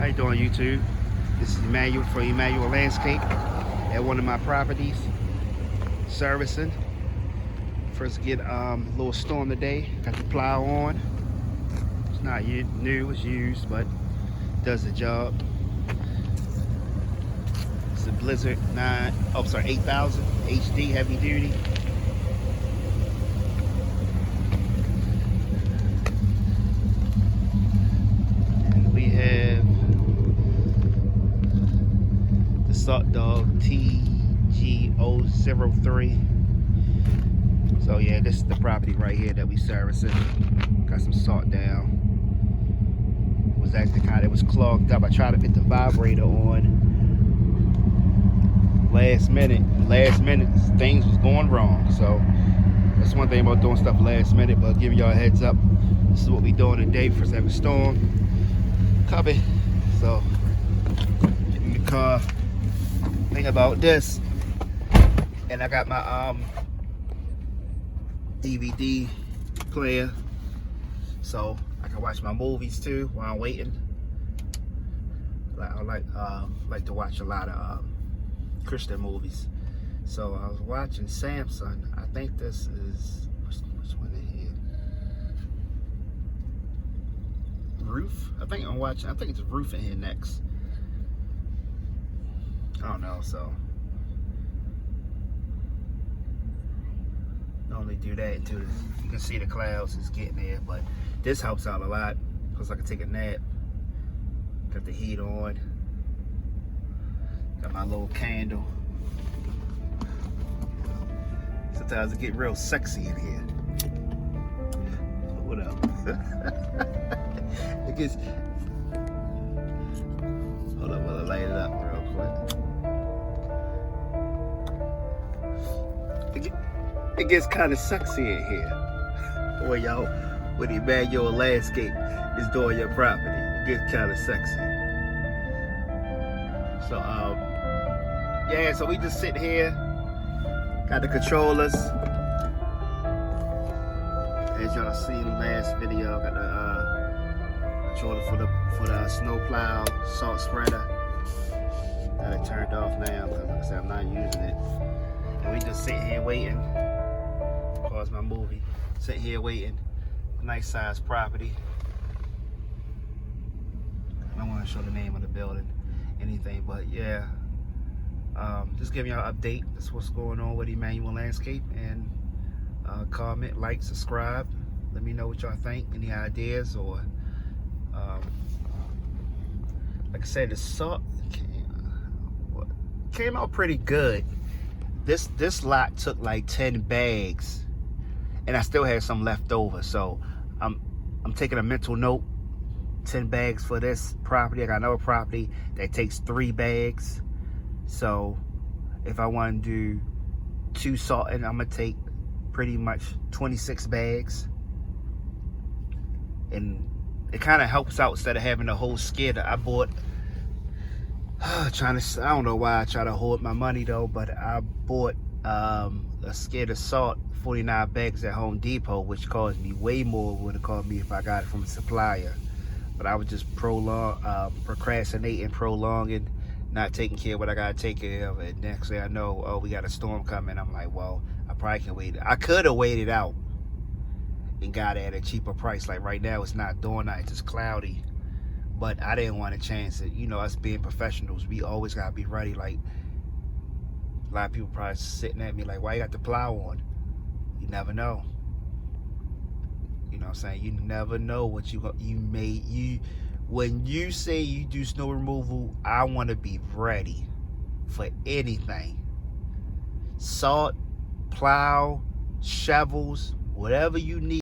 How you doing, YouTube? This is Emmanuel for Emmanuel Landscape at one of my properties, servicing. First get a little storm today. Got the plow on. It's not new, it's used, but does the job. It's a Blizzard 8000 HD heavy duty. And we have the SaltDogg TGS03. So yeah, this is the property right here that we servicing. Got some salt down. Was acting it was clogged up. I tried to put the vibrator on. Last minute, things was going wrong. So that's one thing about doing stuff last minute, but giving y'all a heads up. This is what we doing today. First have a storm. Copy. So in the car. Think about this. And I got my DVD player, so I can watch my movies too while I'm waiting. I like to watch a lot of Christian movies. So I was watching Samson. I think this is which one is here? Roof. I think it's Roof in here next. I don't know. So only do that until you can see the clouds is getting there, but this helps out a lot because I can take a nap. Got the heat on. Got my little candle. Sometimes it get real sexy in here. What up? It gets. Hold up, while I light it up real quick. It gets kind of sexy in here. Boy, y'all, with Emmanuel Landscape is doing your property. It gets kind of sexy. So, yeah, so we just sit here. Got the controllers. As y'all seen in the last video, got the controller for the snow plow, salt spreader. Got it turned off now because, like I said, I'm not using it. And we just sit here waiting. Pause my movie. Sit here waiting. Nice size property. I don't want to show the name of the building, anything, but yeah. Just giving y'all an update. That's what's going on with Emmanuel Landscape. And comment, like, subscribe. Let me know what y'all think. Any ideas or like I said, the salt came out pretty good. This lot took like 10 bags. And I still had some left over, so I'm taking a mental note. 10 bags for this property. I got another property that takes 3 bags. So if I want to do 2 salting, I'm gonna take pretty much 26 bags. And it kind of helps out instead of having the whole skid. I bought. I don't know why I try to hoard my money though, but I bought a skid of salt. 49 bags at Home Depot, which cost me way more than would have cost me if I got it from a supplier. But I was just procrastinating, prolonging, not taking care of what I gotta take care of. And next thing I know, oh, we got a storm coming. I'm like, well, I probably can wait. I could have waited out and got it at a cheaper price. Like right now, it's not doing that. It's just cloudy. But I didn't want to chance it. You know, us being professionals, we always gotta be ready. Like a lot of people probably sitting at me like, why you got the plow on? You never know. You know what I'm saying? You never know what when you say you do snow removal, I want to be ready for anything. Salt, plow, shovels, whatever you need.